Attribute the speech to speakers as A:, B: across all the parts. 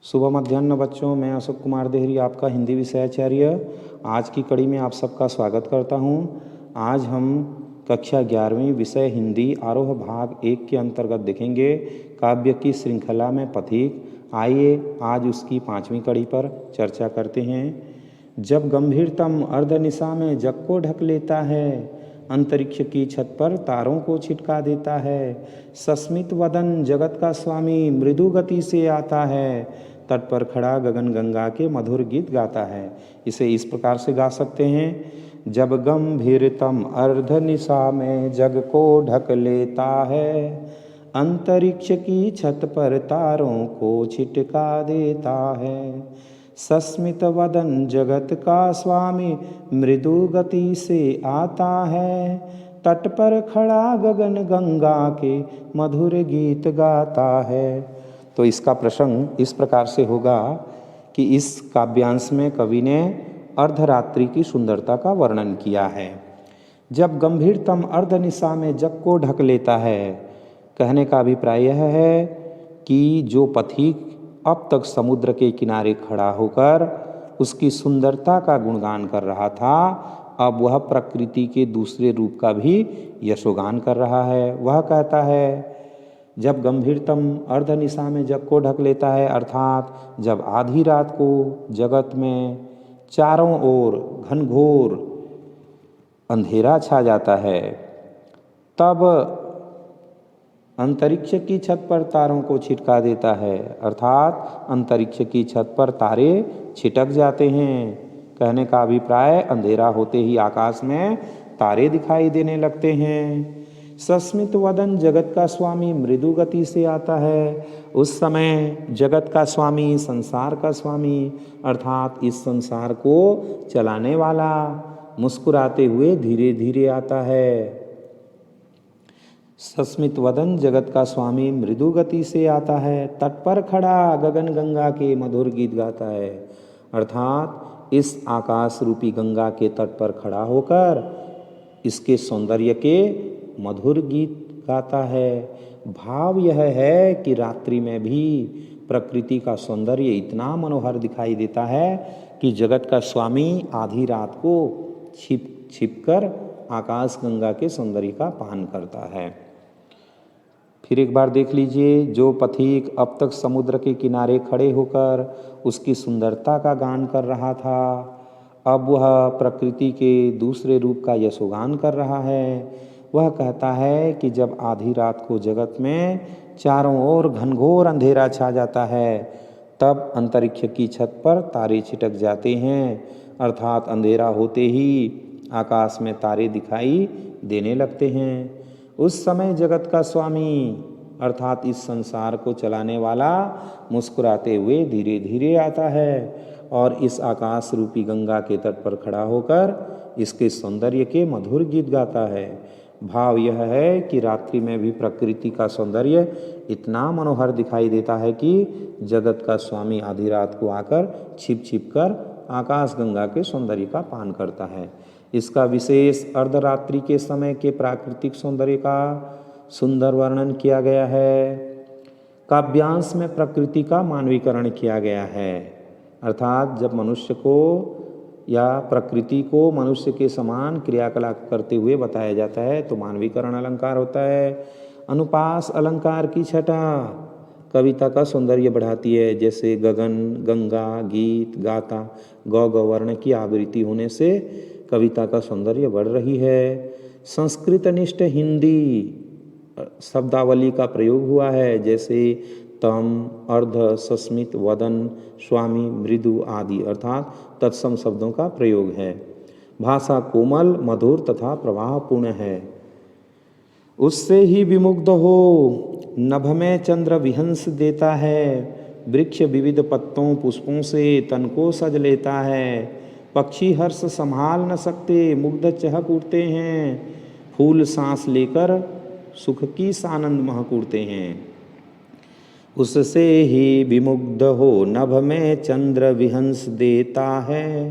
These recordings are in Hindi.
A: सुबह मध्याह्न बच्चों, मैं अशोक कुमार देहरी आपका हिंदी विषयाचार्य आज की कड़ी में आप सबका स्वागत करता हूं। आज हम कक्षा 11वीं विषय हिंदी आरोह भाग 1 के अंतर्गत देखेंगे काव्य की श्रृंखला में पथिक। आइए आज उसकी 5वीं कड़ी पर चर्चा करते हैं। जब गंभीरतम अर्धनिशा में जग को ढक लेता है, अंतरिक्ष की छत पर तारों को छिटका देता है, सस्मित वदन जगत का स्वामी मृदु गति से आता है, तट पर खड़ा गगन गंगा के मधुर गीत गाता है। इसे इस प्रकार से गा सकते हैं। जब गंभीरतम अर्धनिशा में जग को ढक लेता है, अंतरिक्ष की छत पर तारों को छिटका देता है, सस्मित वदन जगत का स्वामी मृदु गति से आता है, तट पर खड़ा गगन गंगा के मधुर गीत गाता है। तो इसका प्रसंग इस प्रकार से होगा कि इस काव्यांश में कवि ने अर्धरात्रि की सुंदरता का वर्णन किया है। जब गंभीरतम अर्धनिशा में जग को ढक लेता है, कहने का अभिप्राय यह है कि जो पथिक अब तक समुद्र के किनारे खड़ा होकर उसकी सुंदरता का गुणगान कर रहा था, अब वह प्रकृति के दूसरे रूप का भी यशोगान कर रहा है। वह कहता है, जब गंभीरतम अर्धनिशा में जग को ढक लेता है, अर्थात जब आधी रात को जगत में चारों ओर घनघोर अंधेरा छा जाता है, तब अंतरिक्ष की छत पर तारों को छिटका देता है, अर्थात अंतरिक्ष की छत पर तारे छिटक जाते हैं। कहने का अभिप्राय, अंधेरा होते ही आकाश में तारे दिखाई देने लगते हैं। सस्मित वदन जगत का स्वामी मृदु गति से आता है। उस समय जगत का स्वामी, संसार का स्वामी, अर्थात इस संसार को चलाने वाला मुस्कुराते हुए धीरे धीरे आता है। सस्मित वदन जगत का स्वामी मृदु गति से आता है, तट पर खड़ा गगन गंगा के मधुर गीत गाता है, अर्थात इस आकाश रूपी गंगा के तट पर खड़ा होकर इसके सौंदर्य के मधुर गीत गाता है। भाव यह है कि रात्रि में भी प्रकृति का सौंदर्य इतना मनोहर दिखाई देता है कि जगत का स्वामी आधी रात को छिप छिपकर आकाश गंगा के सौंदर्य का पान करता है। फिर एक बार देख लीजिए, जो पथिक अब तक समुद्र के किनारे खड़े होकर उसकी सुंदरता का गान कर रहा था, अब वह प्रकृति के दूसरे रूप का यशोगान कर रहा है। वह कहता है कि जब आधी रात को जगत में चारों ओर घनघोर अंधेरा छा जाता है, तब अंतरिक्ष की छत पर तारे छिटक जाते हैं, अर्थात अंधेरा होते ही आकाश में तारे दिखाई देने लगते हैं। उस समय जगत का स्वामी, अर्थात इस संसार को चलाने वाला, मुस्कुराते हुए धीरे धीरे आता है और इस आकाश रूपी गंगा के तट पर खड़ा होकर इसके सौंदर्य के मधुर गीत गाता है। भाव यह है कि रात्रि में भी प्रकृति का सौंदर्य इतना मनोहर दिखाई देता है कि जगत का स्वामी आधी रात को आकर छिप छिप कर आकाश गंगा के सौंदर्य का पान करता है। इसका विशेष अर्धरात्रि के समय के प्राकृतिक सौंदर्य का सुंदर वर्णन किया गया है। काव्यांश में प्रकृति का मानवीकरण किया गया है, अर्थात जब मनुष्य को या प्रकृति को मनुष्य के समान क्रियाकलाप करते हुए बताया जाता है तो मानवीकरण अलंकार होता है। अनुपास अलंकार की छटा कविता का सौंदर्य बढ़ाती है, जैसे गगन, गंगा, गीत, गाता, गौ गवर्ण की आवृत्ति होने से कविता का सौंदर्य बढ़ रही है। संस्कृतनिष्ठ हिंदी शब्दावली का प्रयोग हुआ है, जैसे तम, अर्ध, सस्मित, वदन, स्वामी, मृदु आदि, अर्थात तत्सम शब्दों का प्रयोग है। भाषा कोमल, मधुर तथा प्रवाहपूर्ण है। उससे ही विमुग्ध हो नभ में चंद्र विहंस देता है, वृक्ष विविध पत्तों पुष्पों से तन को सज लेता है, पक्षी हर्ष संभाल न सकते मुग्ध चहक उठते हैं, फूल सांस लेकर सुख की सानंद महक उठते हैं। उससे ही विमुग्ध हो नभ में चंद्र विहंस देता है,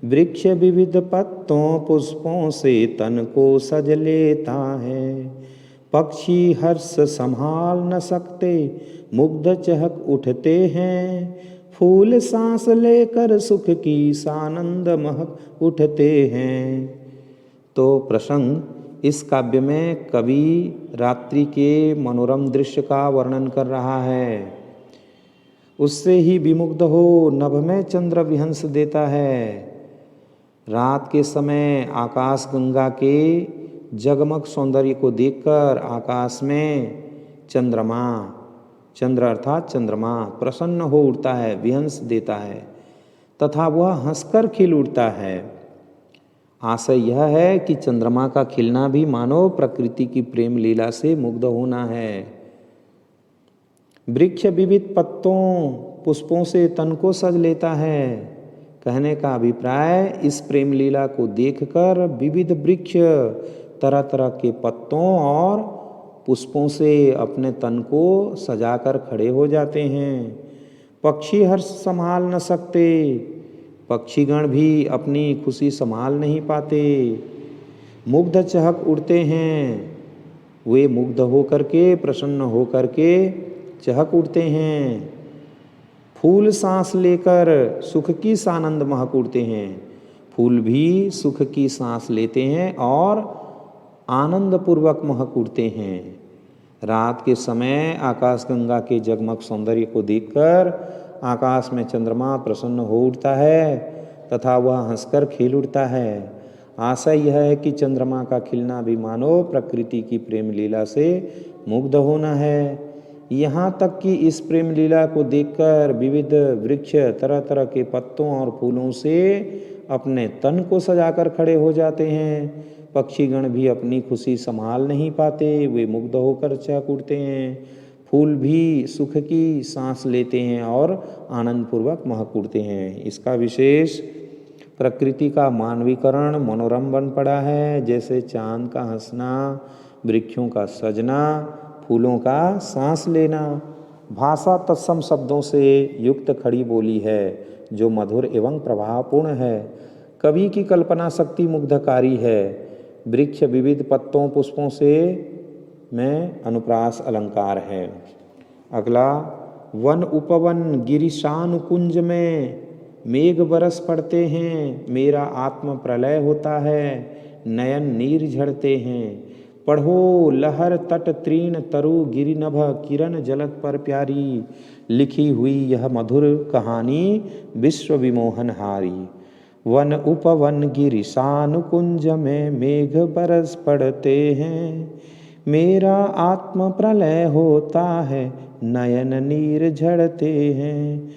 A: वृक्ष विविध पत्तों पुष्पों से तन को सज लेता है, पक्षी हर्ष संभाल न सकते, मुग्ध चहक उठते हैं। फूल सांस लेकर सुख की सानंद महक उठते हैं। तो प्रसंग इस काव्य में कवि रात्रि के मनोरम दृश्य का वर्णन कर रहा है। उससे ही विमुग्ध हो नभ में चंद्र विहंस देता है। रात के समय आकाश गंगा के जगमग सौंदर्य को देखकर आकाश में चंद्रमा, चंद्र अर्थात चंद्रमा प्रसन्न हो उठता है, विहंस देता है तथा वह हंसकर खिल उठता है। आशय यह है कि चंद्रमा का खिलना भी मानव प्रकृति की प्रेम लीला से मुग्ध होना है। वृक्ष विविध पत्तों पुष्पों से तन को सज लेता है। कहने का अभिप्राय, इस प्रेम लीला को देखकर विविध वृक्ष तरह तरह के पत्तों और पुष्पों से अपने तन को सजाकर खड़े हो जाते हैं। पक्षी हर्ष संभाल न सकते, पक्षीगण भी अपनी खुशी संभाल नहीं पाते। मुग्ध चहक उठते हैं, वे मुग्ध होकर के प्रसन्न होकर के चहक उठते हैं। फूल सांस लेकर सुख की सानंद महक उठते हैं, फूल भी सुख की सांस लेते हैं और आनंद पूर्वक महक उठते हैं। रात के समय आकाश गंगा के जगमग सौंदर्य को देखकर आकाश में चंद्रमा प्रसन्न हो उठता है तथा वह हंसकर खिल उठता है। आशय यह है कि चंद्रमा का खिलना भी मानव प्रकृति की प्रेम लीला से मुग्ध होना है। यहाँ तक कि इस प्रेम लीला को देखकर विविध वृक्ष तरह तरह के पत्तों और फूलों से अपने तन को सजाकर खड़े हो जाते हैं। पक्षीगण भी अपनी खुशी संभाल नहीं पाते, वे मुग्ध होकर चहक उठते हैं। फूल भी सुख की सांस लेते हैं और आनंद पूर्वक महक उठते हैं। इसका विशेष प्रकृति का मानवीकरण मनोरम बन पड़ा है, जैसे चांद का हंसना, वृक्षों का सजना, फूलों का सांस लेना। भाषा तत्सम शब्दों से युक्त खड़ी बोली है जो मधुर एवं प्रभावपूर्ण है। कवि की कल्पना शक्ति मुग्धकारी है। वृक्ष विविध पत्तों पुष्पों से में अनुप्रास अलंकार है। अगला, वन उपवन गिरिशान कुंज में मेघ बरस पड़ते हैं, मेरा आत्म प्रलय होता है, नयन नीर झड़ते हैं। पढ़ो लहर तट तृण तरु गिरिनभ किरण जलद पर प्यारी, लिखी हुई यह मधुर कहानी विश्व विमोहनहारी। वन उपवन गिरिशान कुंज में मेघ बरस पड़ते हैं, मेरा आत्म प्रलय होता है, नयन नीर झड़ते हैं।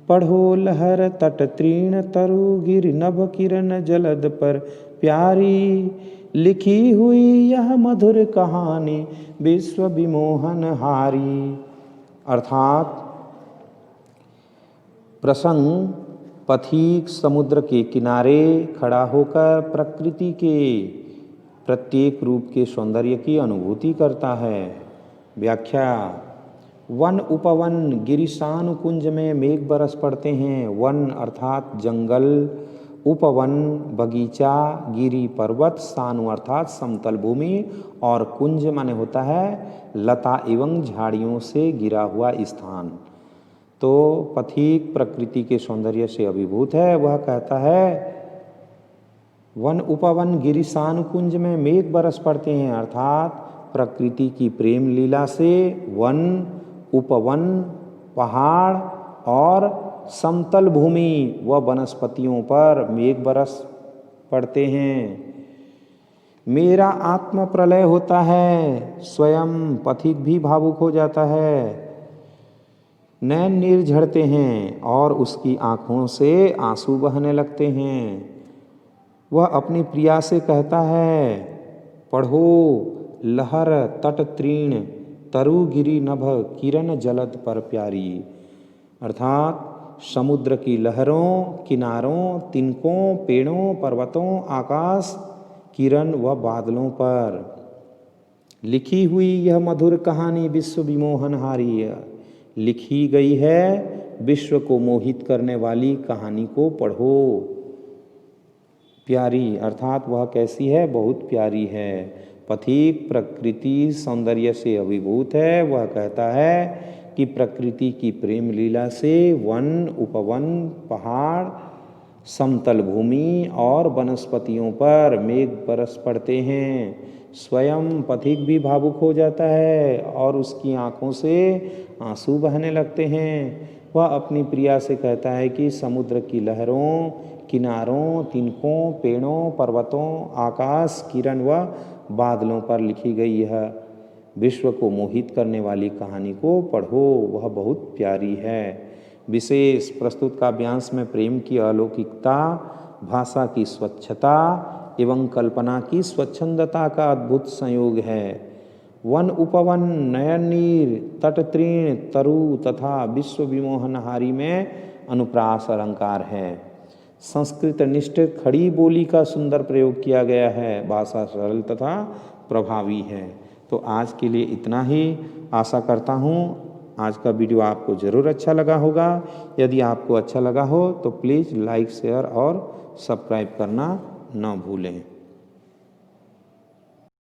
A: पढ़ो लहर तट तृण तरु गिरिनभ किरण जलद पर प्यारी, लिखी हुई यह मधुर कहानी विश्व विमोहनहारी। अर्थात प्रसंग पथिक समुद्र के किनारे खड़ा होकर प्रकृति के प्रत्येक रूप के सौंदर्य की अनुभूति करता है। व्याख्या, वन उपवन गिरिशान कुंज में मेघ बरस पड़ते हैं। वन अर्थात जंगल, उपवन बगीचा, गिरी पर्वत, सानु अर्थात समतल भूमि और कुंज माने होता है लता एवं झाड़ियों से घिरा हुआ स्थान। तो पथिक प्रकृति के सौंदर्य से अभिभूत है। वह कहता है वन उपवन गिरिशान कुंज में मेघ बरस पड़ते हैं, अर्थात प्रकृति की प्रेम लीला से वन, उपवन, पहाड़ और समतल भूमि व वनस्पतियों पर मेघ बरस पड़ते हैं। मेरा आत्म प्रलय होता है, स्वयं पथिक भी भावुक हो जाता है। नैन नीर झड़ते हैं और उसकी आँखों से आंसू बहने लगते हैं। वह अपनी प्रिया से कहता है, पढ़ो लहर तट तृण तरु गिरि नभ किरण जलद पर प्यारी, अर्थात समुद्र की लहरों, किनारों, तिनकों, पेड़ों, पर्वतों, आकाश, किरण व बादलों पर लिखी हुई यह मधुर कहानी विश्व विमोहनहारी है। लिखी गई है विश्व को मोहित करने वाली कहानी को पढ़ो। प्यारी अर्थात वह कैसी है, बहुत प्यारी है। पथिक प्रकृति सौंदर्य से अभिभूत है। वह कहता है कि प्रकृति की प्रेम लीला से वन, उपवन, पहाड़, समतल भूमि और वनस्पतियों पर मेघ बरस पड़ते हैं। स्वयं पथिक भी भावुक हो जाता है और उसकी आंखों से आंसू बहने लगते हैं। वह अपनी प्रिया से कहता है कि समुद्र की लहरों, किनारों, तिनकों, पेड़ों, पर्वतों, आकाश, किरण व बादलों पर लिखी गई यह विश्व को मोहित करने वाली कहानी को पढ़ो, वह बहुत प्यारी है। विशेष प्रस्तुत काव्यांश में प्रेम की अलौकिकता, भाषा की स्वच्छता एवं कल्पना की स्वच्छंदता का अद्भुत संयोग है। वन, उपवन, नयन नीर, तट तृण, तरु तथा विश्व विमोहनहारी में अनुप्रास अलंकार है। संस्कृत निष्ठ खड़ी बोली का सुंदर प्रयोग किया गया है। भाषा सरल तथा प्रभावी है। तो आज के लिए इतना ही। आशा करता हूँ आज का वीडियो आपको ज़रूर अच्छा लगा होगा। यदि आपको अच्छा लगा हो तो प्लीज़ लाइक, शेयर और सब्सक्राइब करना न भूलें।